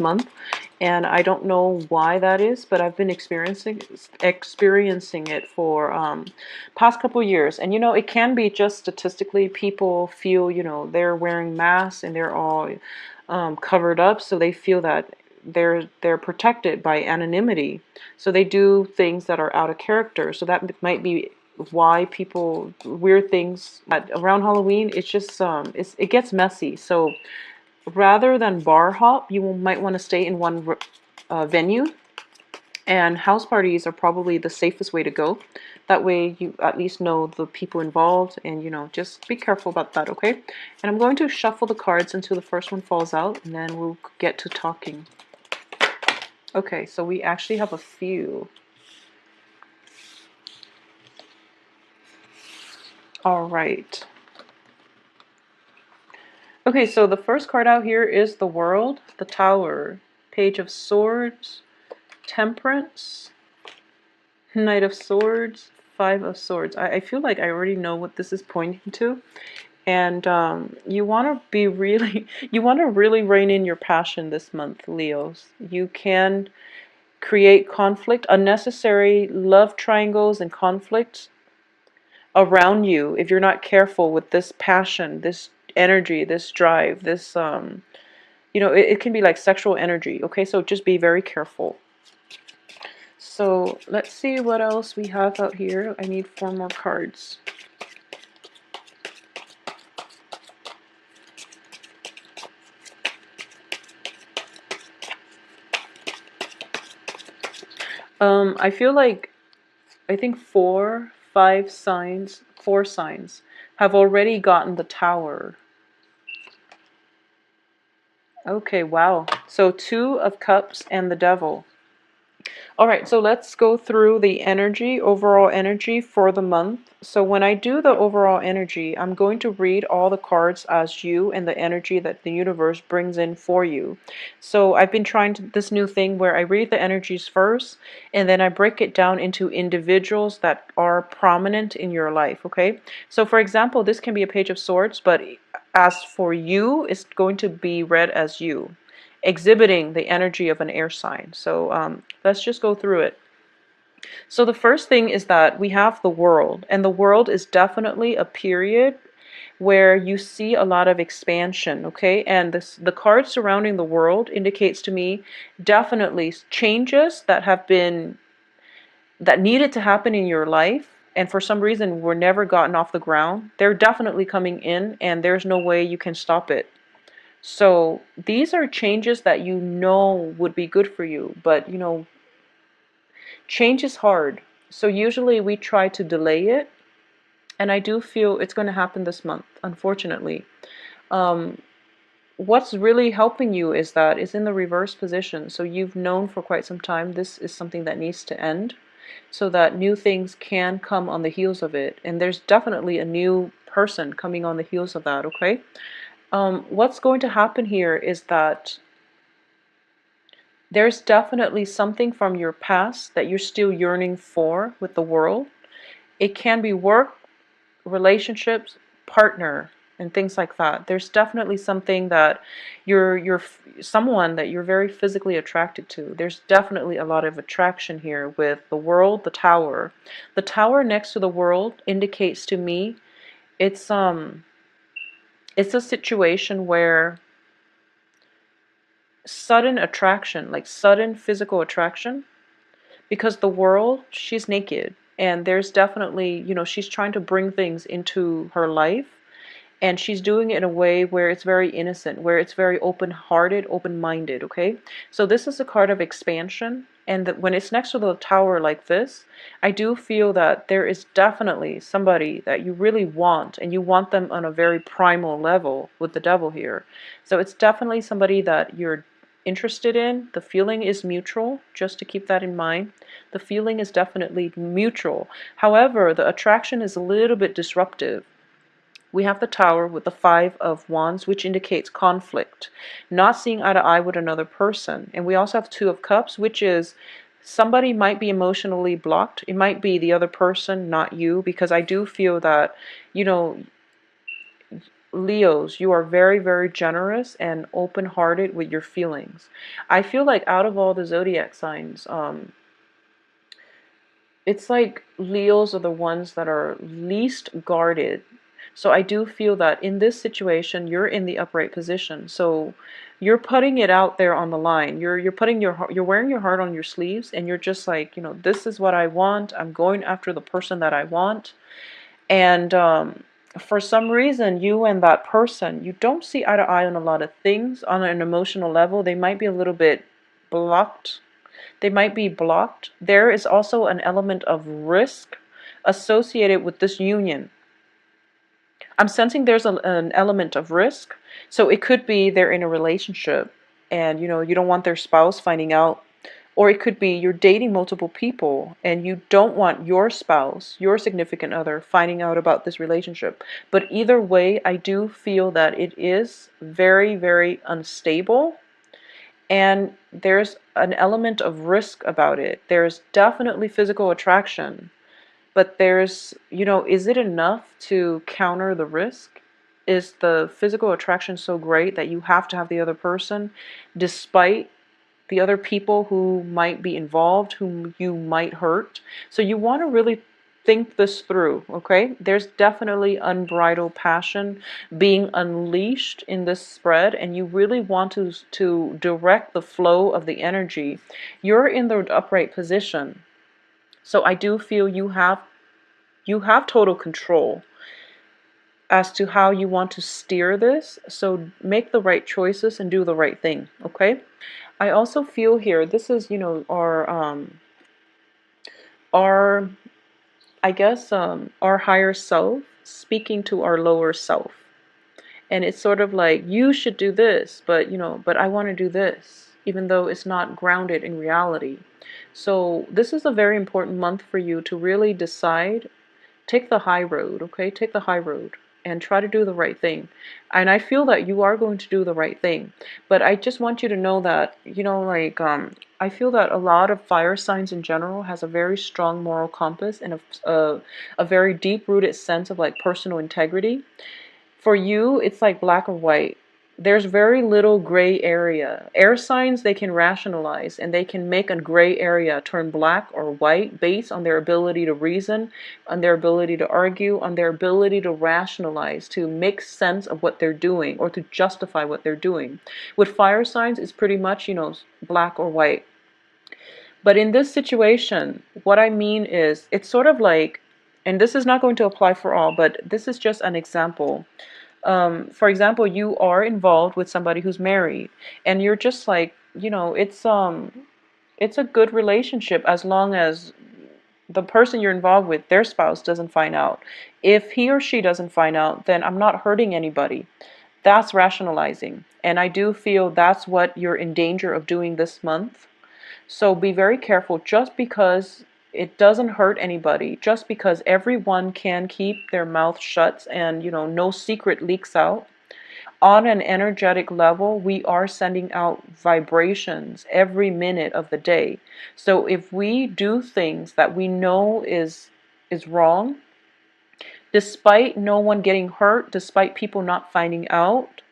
month, and I don't know why that is, but I've been experiencing it for past couple years. And it can be just statistically people feel they're wearing masks and they're all covered up, so they feel that they're protected by anonymity, so they do things that are out of character. So that might be why people weird things around Halloween. It's just it gets messy. So rather than bar hop, you might want to stay in one venue, and house parties are probably the safest way to go. That way you at least know the people involved, and just be careful about that, okay? And I'm going to shuffle the cards until the first one falls out, and then we'll get to talking. Okay, so we actually have a few. All right. Okay, so the first card out here is the World, the Tower, Page of Swords, Temperance, Knight of Swords, Five of Swords. I feel like I already know what this is pointing to. And you want to be really, you want to really rein in your passion this month, Leos. You can create conflict, unnecessary love triangles and conflict around you if you're not careful with this passion, this energy, this drive, this, it can be like sexual energy, okay? So just be very careful. So let's see what else we have out here. I need 4 more cards. I feel like I think 4 signs have already gotten the Tower. Okay, wow. So 2 of Cups and the Devil. All right, so let's go through the energy, overall energy for the month. So when I do the overall energy, I'm going to read all the cards as you and the energy that the universe brings in for you. So I've been trying this new thing where I read the energies first, and then I break it down into individuals that are prominent in your life, okay? So for example, this can be a Page of Swords, but as for you, it's going to be read as you, exhibiting the energy of an air sign. So let's just go through it. So the first thing is that we have the World, and the World is definitely a period where you see a lot of expansion, okay? And the card surrounding the World indicates to me definitely changes that needed to happen in your life, and for some reason were never gotten off the ground. They're definitely coming in, and there's no way you can stop it. So these are changes that would be good for you, but change is hard. So usually we try to delay it, and I do feel it's going to happen this month, unfortunately. What's really helping you is that it's in the reverse position. So you've known for quite some time this is something that needs to end, so that new things can come on the heels of it. And there's definitely a new person coming on the heels of that, okay? What's going to happen here is that there's definitely something from your past that you're still yearning for with the World. It can be work, relationships, partner, and things like that. There's definitely something that you're someone that you're very physically attracted to. There's definitely a lot of attraction here with the World, the Tower. The Tower next to the World indicates to me it's a situation where sudden attraction, like sudden physical attraction, because the World, she's naked, and there's definitely, she's trying to bring things into her life, and she's doing it in a way where it's very innocent, where it's very open-hearted, open-minded, okay? So this is a card of expansion, and that when it's next to the Tower like this, I do feel that there is definitely somebody that you really want, and you want them on a very primal level with the Devil here. So it's definitely somebody that you're interested in. The feeling is mutual, just to keep that in mind. The feeling is definitely mutual. However, the attraction is a little bit disruptive. We have the Tower with the 5 of Wands, which indicates conflict, not seeing eye to eye with another person. And we also have 2 of Cups, which is somebody might be emotionally blocked. It might be the other person, not you, because I do feel that, you know, Leos, you are very, very generous and open-hearted with your feelings. I feel like out of all the zodiac signs, it's like Leos are the ones that are least guarded. So I do feel that in this situation, you're in the upright position. So you're putting it out there on the line. You're putting you're wearing your heart on your sleeves, and you're just like, this is what I want. I'm going after the person that I want. And for some reason, you and that person, you don't see eye to eye on a lot of things on an emotional level. They might be a little bit blocked. They might be blocked. There is also an element of risk associated with this union. I'm sensing there's an element of risk. So it could be they're in a relationship and you don't want their spouse finding out. Or it could be you're dating multiple people and you don't want your spouse, your significant other, finding out about this relationship. But either way, I do feel that it is very, very unstable. And there's an element of risk about it. There's definitely physical attraction. But is it enough to counter the risk? Is the physical attraction so great that you have to have the other person, despite the other people who might be involved, whom you might hurt? So you want to really think this through, okay? There's definitely unbridled passion being unleashed in this spread, and you really want to direct the flow of the energy. You're in the upright position. So I do feel you have total control as to how you want to steer this. So make the right choices and do the right thing, okay? I also feel here, this is, our I guess our higher self speaking to our lower self. And it's sort of like, you should do this, but I want to do this, even though it's not grounded in reality. So this is a very important month for you to really decide. Take the high road, okay? Take the high road and try to do the right thing. And I feel that you are going to do the right thing. But I just want you to know that, I feel that a lot of fire signs in general has a very strong moral compass and a very deep-rooted sense of like personal integrity. For you, it's like black or white. There's very little gray area. Air signs, they can rationalize and they can make a gray area turn black or white based on their ability to reason, on their ability to argue, on their ability to rationalize, to make sense of what they're doing or to justify what they're doing. With fire signs, it's pretty much, black or white. But in this situation, what I mean is, it's sort of like, and this is not going to apply for all, but this is just an example. For example, you are involved with somebody who's married, and you're just like, it's a good relationship as long as the person you're involved with, their spouse, doesn't find out. If he or she doesn't find out, then I'm not hurting anybody. That's rationalizing. And I do feel that's what you're in danger of doing this month. So be very careful. Just because it doesn't hurt anybody, just because everyone can keep their mouth shut and, no secret leaks out, on an energetic level, we are sending out vibrations every minute of the day. So if we do things that we know is wrong, despite no one getting hurt, despite people not finding out,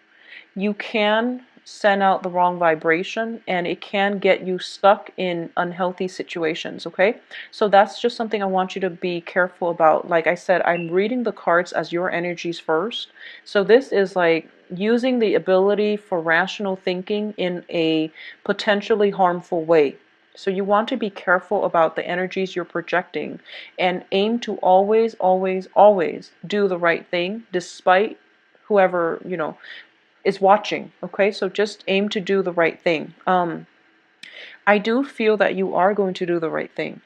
you can send out the wrong vibration and it can get you stuck in unhealthy situations, okay? So that's just something I want you to be careful about. Like I said, I'm reading the cards as your energies first. So this is like using the ability for rational thinking in a potentially harmful way. So you want to be careful about the energies you're projecting and aim to always, always, always do the right thing despite whoever, is watching, okay? So just aim to do the right thing. I do feel that you are going to do the right thing,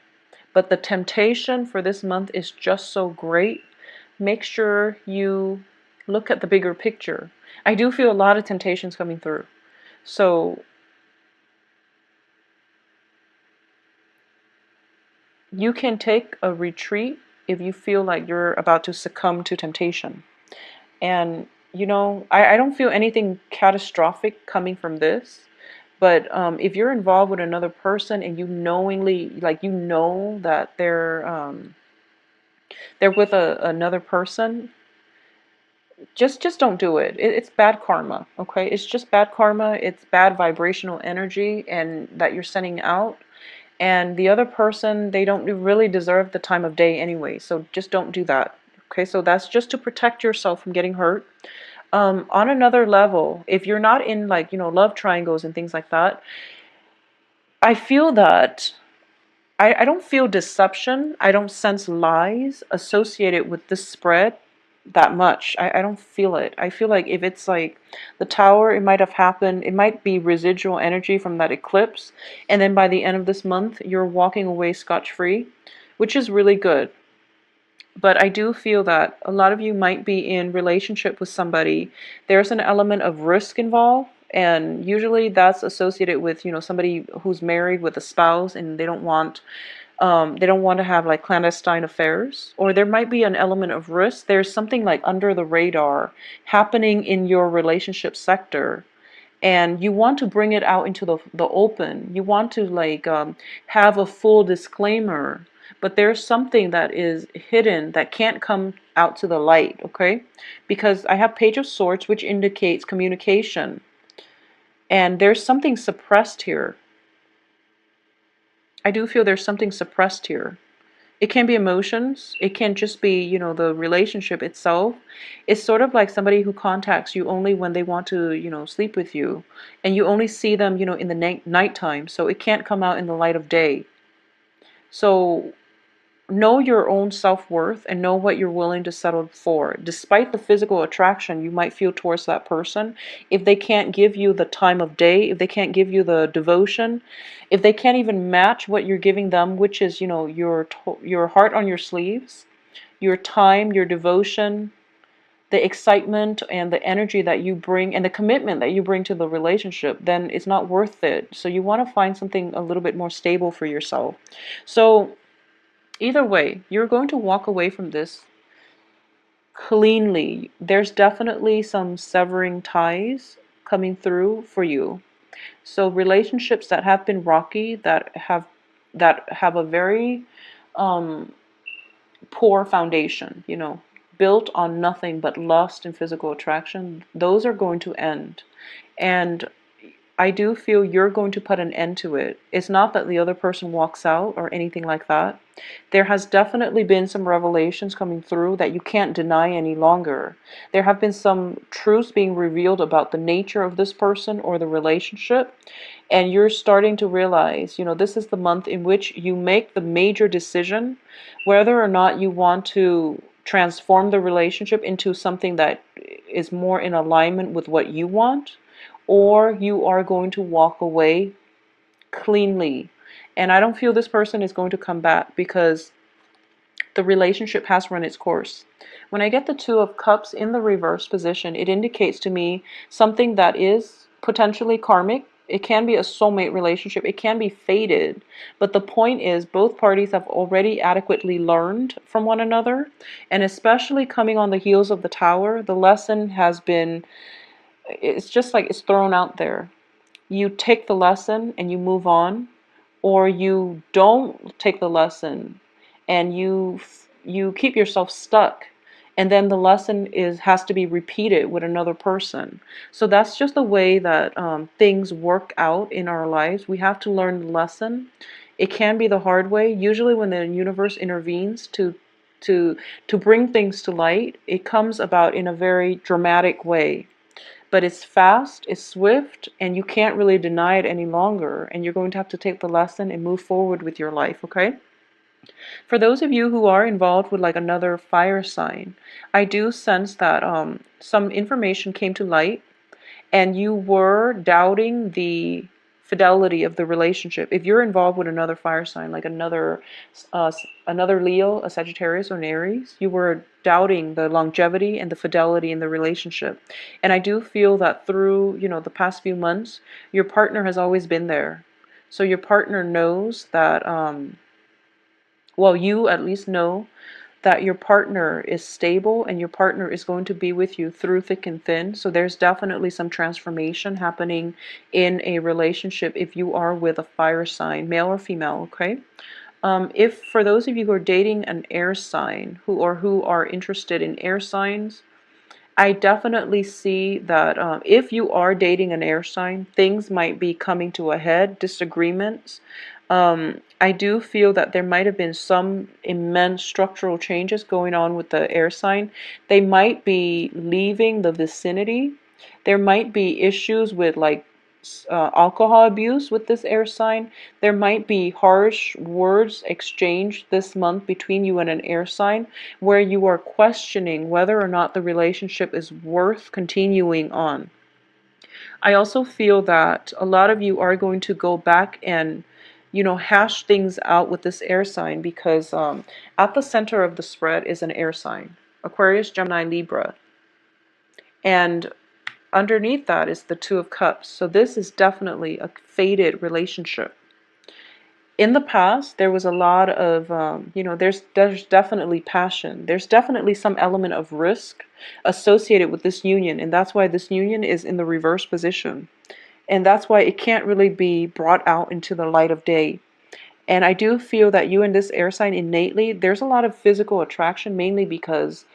but the temptation for this month is just so great. Make sure you look at the bigger picture. I do feel a lot of temptations coming through. So you can take a retreat if you feel like you're about to succumb to temptation. And, I don't feel anything catastrophic coming from this. But if you're involved with another person and you knowingly, like, that they're with another person, just don't do it. It's bad karma, okay? It's just bad karma. It's bad vibrational energy and that you're sending out. And the other person, they don't really deserve the time of day anyway. So just don't do that. Okay, so that's just to protect yourself from getting hurt. On another level, if you're not in like, love triangles and things like that, I feel that I don't feel deception. I don't sense lies associated with this spread that much. I don't feel it. I feel like if it's like the tower, it might have happened, it might be residual energy from that eclipse. And then by the end of this month, you're walking away scotch-free, which is really good. But I do feel that a lot of you might be in relationship with somebody. There's an element of risk involved. And usually that's associated with, somebody who's married with a spouse and they don't want to have like clandestine affairs, or there might be an element of risk. There's something like under the radar happening in your relationship sector, and you want to bring it out into the open. You want to like have a full disclaimer, but there's something that is hidden that can't come out to the light, okay? Because I have Page of Swords, which indicates communication, and there's something suppressed here. I do feel there's something suppressed here. It can be emotions. It can just be, the relationship itself. It's sort of like somebody who contacts you only when they want to, sleep with you. And you only see them, in the nighttime. So it can't come out in the light of day. So know your own self-worth and know what you're willing to settle for. Despite the physical attraction you might feel towards that person, if they can't give you the time of day, if they can't give you the devotion, if they can't even match what you're giving them, which is, your heart on your sleeves, your time, your devotion, the excitement and the energy that you bring and the commitment that you bring to the relationship, then it's not worth it. So you want to find something a little bit more stable for yourself. So either way, you're going to walk away from this cleanly. There's definitely some severing ties coming through for you. So relationships that have been rocky, that have a very um, poor foundation, built on nothing but lust and physical attraction, those are going to end. And I do feel you're going to put an end to it. It's not that the other person walks out or anything like that. There has definitely been some revelations coming through that you can't deny any longer. There have been some truths being revealed about the nature of this person or the relationship. And you're starting to realize, this is the month in which you make the major decision whether or not you want to transform the relationship into something that is more in alignment with what you want, or you are going to walk away cleanly. And I don't feel this person is going to come back because the relationship has run its course. When I get the Two of Cups in the reverse position, it indicates to me something that is potentially karmic. It can be a soulmate relationship. It can be fated. But the point is, both parties have already adequately learned from one another. And especially coming on the heels of the Tower, the lesson has been, it's just like it's thrown out there. You take the lesson and you move on, or you don't take the lesson and you keep yourself stuck, and then the lesson has to be repeated with another person. So that's just the way that things work out in our lives. We have to learn the lesson. It can be the hard way. Usually when the universe intervenes to to bring things to light, it comes about in a very dramatic way. But it's fast, it's swift, and you can't really deny it any longer. And you're going to have to take the lesson and move forward with your life, okay? For those of you who are involved with like another fire sign, I do sense that some information came to light and you were doubting the fidelity of the relationship. If you're involved with another fire sign, like another Leo, a Sagittarius, or an Aries, you were doubting the longevity and the fidelity in the relationship. And I do feel that through, the past few months, your partner has always been there. So your partner knows that, well, you at least know that your partner is stable and your partner is going to be with you through thick and thin. So there's definitely some transformation happening in a relationship if you are with a fire sign, male or female, okay? If for those of you who are dating an air sign who are interested in air signs, I definitely see that if you are dating an air sign, things might be coming to a head, disagreements. I do feel that there might have been some immense structural changes going on with the air sign. They might be leaving the vicinity. There might be issues with like alcohol abuse with this air sign. There might be harsh words exchanged this month between you and an air sign where you are questioning whether or not the relationship is worth continuing on. I also feel that a lot of you are going to go back and, hash things out with this air sign because at the center of the spread is an air sign, Aquarius, Gemini, Libra. And underneath that is the Two of Cups. So this is definitely a fated relationship. In the past, there was a lot of, there's definitely passion. There's definitely some element of risk associated with this union, and that's why this union is in the reverse position. And that's why it can't really be brought out into the light of day. And I do feel that you and this air sign innately, there's a lot of physical attraction, mainly because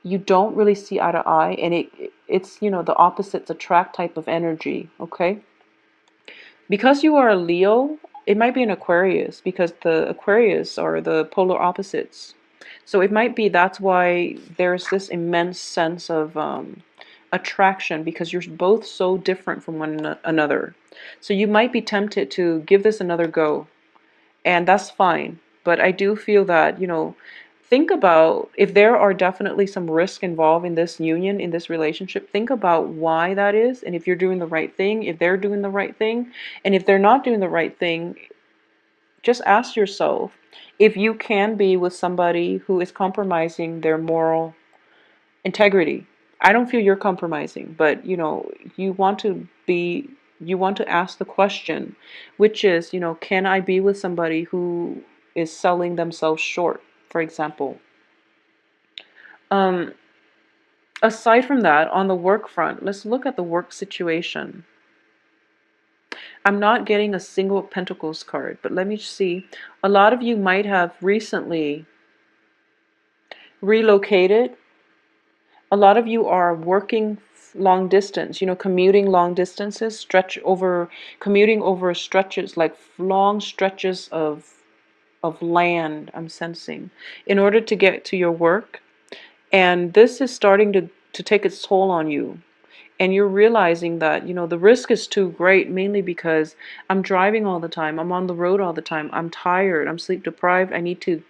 you don't really see eye to eye, and it's the opposites attract type of energy, okay? Because you are a Leo, it might be an Aquarius because the Aquarius are the polar opposites. So it might be that's why there's this immense sense of attraction because you're both so different from one another. So you might be tempted to give this another go, and that's fine. But I do feel that, think about if there are definitely some risk involved in this union, in this relationship, think about why that is, and if you're doing the right thing, if they're doing the right thing, and if they're not doing the right thing, just ask yourself if you can be with somebody who is compromising their moral integrity. I don't feel you're compromising, but you want to be, you want to ask the question, which is, can I be with somebody who is selling themselves short, for example? Um, Aside from that, on the work front, let's look at the work situation. I'm not getting a single Pentacles card, but let me see. A lot of you might have recently relocated. A lot of you are working long distance, commuting long distances, commuting over stretches, like long stretches of land, I'm sensing, in order to get to your work. And this is starting to take its toll on you. And you're realizing that, the risk is too great, mainly because I'm driving all the time. I'm on the road all the time. I'm tired. I'm sleep deprived. I need to,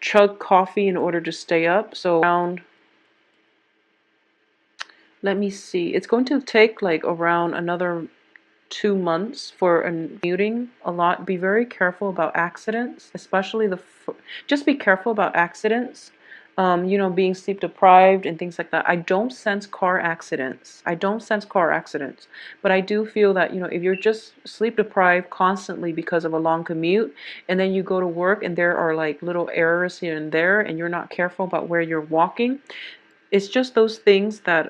chug coffee in order to stay up. So around, let me see. It's going to take like around another 2 months for a commuting a lot. Be very careful about accidents, especially just be careful about accidents. Being sleep deprived and things like that. I don't sense car accidents. I don't sense car accidents. But I do feel that, if you're just sleep deprived constantly because of a long commute, and then you go to work and there are like little errors here and there, and you're not careful about where you're walking, it's just those things that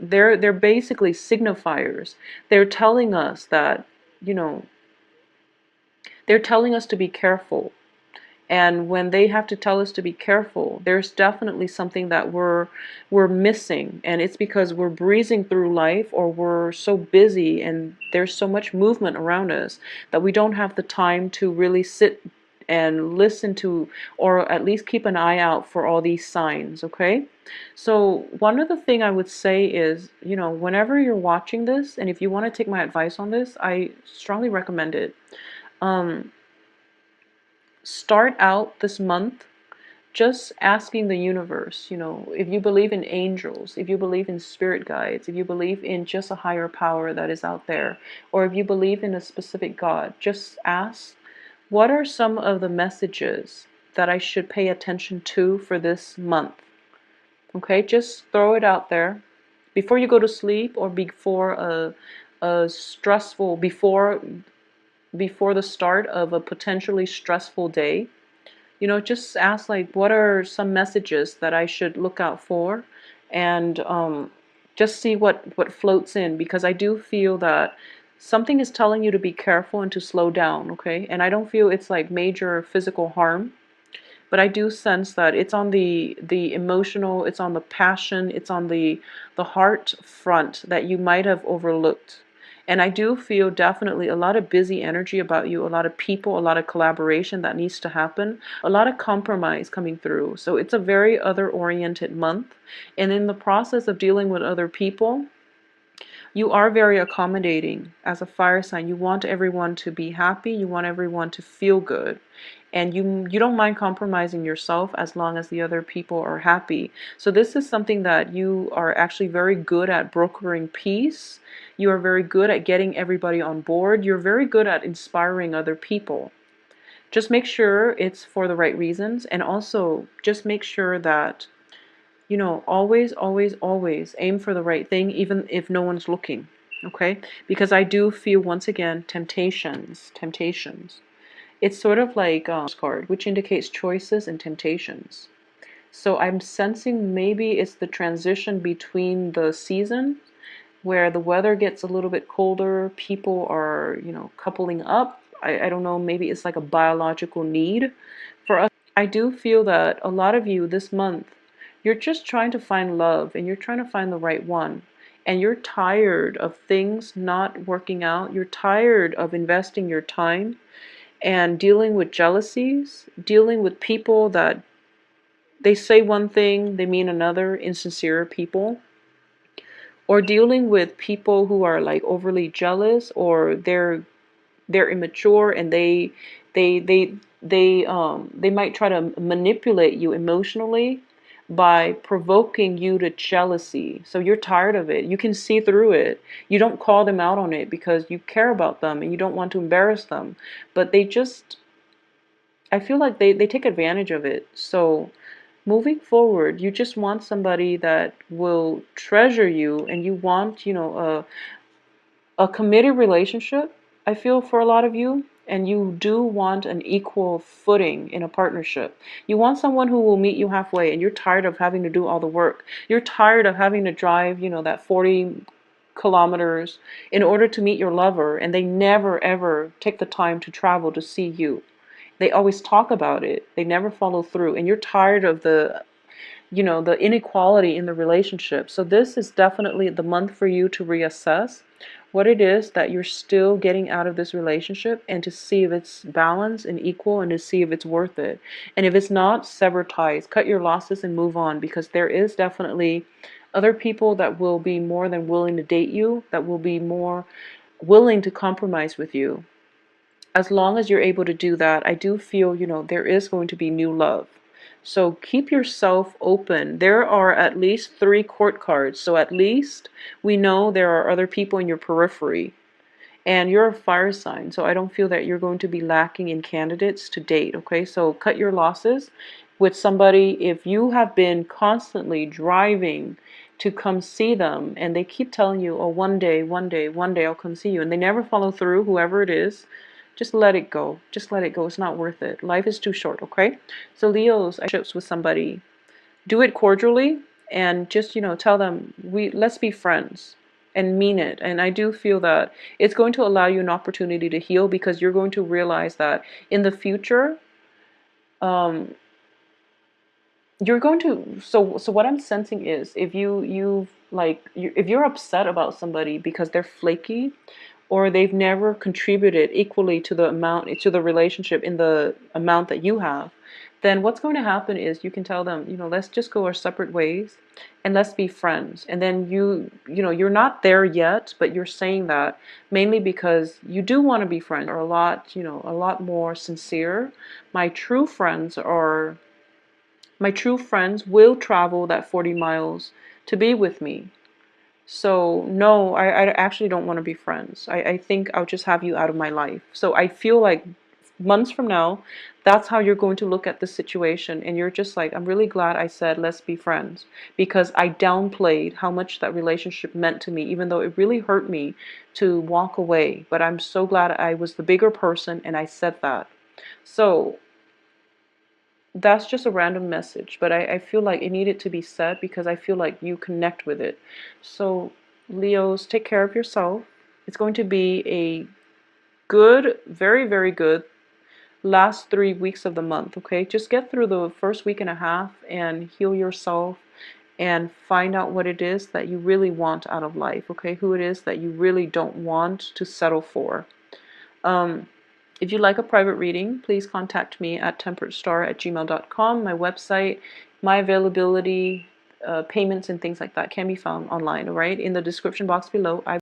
they're basically signifiers. They're telling us that, you know, they're telling us to be careful. And when they have to tell us to be careful, there's definitely something that we're missing, and it's because we're breezing through life, or we're so busy and there's so much movement around us that we don't have the time to really sit and listen to, or at least keep an eye out for all these signs, okay? So one other thing I would say is, whenever you're watching this, and if you want to take my advice on this, I strongly recommend it. Start out this month just asking the universe, if you believe in angels, if you believe in spirit guides, if you believe in just a higher power that is out there, or if you believe in a specific God, just ask, what are some of the messages that I should pay attention to for this month? Okay, just throw it out there before you go to sleep, or before a stressful, before the start of a potentially stressful day. Just ask, like, what are some messages that I should look out for, and just see what floats in, because I do feel that something is telling you to be careful and to slow down, okay? And I don't feel it's like major physical harm, but I do sense that it's on the emotional, it's on the passion, it's on the heart front that you might have overlooked. And I do feel definitely a lot of busy energy about you, a lot of people, a lot of collaboration that needs to happen, a lot of compromise coming through. So it's a very other oriented month. And in the process of dealing with other people, you are very accommodating as a fire sign. You want everyone to be happy, you want everyone to feel good. And you don't mind compromising yourself as long as the other people are happy. So this is something that you are actually very good at, brokering peace. You are very good at getting everybody on board. You're very good at inspiring other people. Just make sure it's for the right reasons, and also just make sure that always, always, always aim for the right thing, even if no one's looking. Okay? Because I do feel, once again, temptations, temptations. It's sort of like a card, which indicates choices and temptations. So I'm sensing maybe it's the transition between the seasons where the weather gets a little bit colder, people are, coupling up. I don't know, maybe it's like a biological need for us. I do feel that a lot of you this month, you're just trying to find love and you're trying to find the right one. And you're tired of things not working out. You're tired of investing your time and dealing with jealousies, dealing with people that they say one thing, they mean another, insincere people, or dealing with people who are like overly jealous, or they're immature and they they they might try to manipulate you emotionally by provoking you to jealousy. So you're tired of it. You can see through it. You don't call them out on it because you care about them and you don't want to embarrass them. But they just, I feel like they take advantage of it. So moving forward, you just want somebody that will treasure you, and you want, a committed relationship, I feel, for a lot of you. And you do want an equal footing in a partnership. You want someone who will meet you halfway, and you're tired of having to do all the work. You're tired of having to drive, that 40 kilometers in order to meet your lover, and they never ever take the time to travel to see you. They always talk about it. They never follow through. And you're tired of the inequality in the relationship. So this is definitely the month for you to reassess what it is that you're still getting out of this relationship, and to see if it's balanced and equal, and to see if it's worth it. And if it's not, sever ties, cut your losses and move on, because there is definitely other people that will be more than willing to date you, that will be more willing to compromise with you. As long as you're able to do that, I do feel, there is going to be new love. So keep yourself open. There are at least 3 court cards. So at least we know there are other people in your periphery. And you're a fire sign, so I don't feel that you're going to be lacking in candidates to date, okay? So cut your losses with somebody. If you have been constantly driving to come see them, and they keep telling you, oh, one day, one day, one day I'll come see you, and they never follow through, whoever it is, just let it go. Just let it go. It's not worth it. Life is too short, okay? So Leos, I ships with somebody. Do it cordially, and just, tell them, let's be friends, and mean it. And I do feel that it's going to allow you an opportunity to heal, because you're going to realize that in the future, um, you're going to, so what I'm sensing is, if if you're upset about somebody because they're flaky, or they've never contributed equally to the relationship in the amount that you have, then what's going to happen is, you can tell them, let's just go our separate ways, and let's be friends. And then you're not there yet, but you're saying that mainly because you do want to be friends, or a lot more sincere. My true friends will travel that 40 miles to be with me. So no, I actually don't want to be friends. I think I'll just have you out of my life. So I feel like months from now, that's how you're going to look at the situation. And you're just like, I'm really glad I said, let's be friends. Because I downplayed how much that relationship meant to me, even though it really hurt me to walk away. But I'm so glad I was the bigger person and I said that. So that's just a random message, but I feel like it needed to be said, because I feel like you connect with it. So Leos, take care of yourself. It's going to be a good, very, very good last 3 weeks of the month, okay? Just get through the first week and a half and heal yourself and find out what it is that you really want out of life, okay? Who it is that you really don't want to settle for. If you'd like a private reading, please contact me at temperatestar@gmail.com. My website, my availability, payments and things like that can be found online, all right? In the description box below, I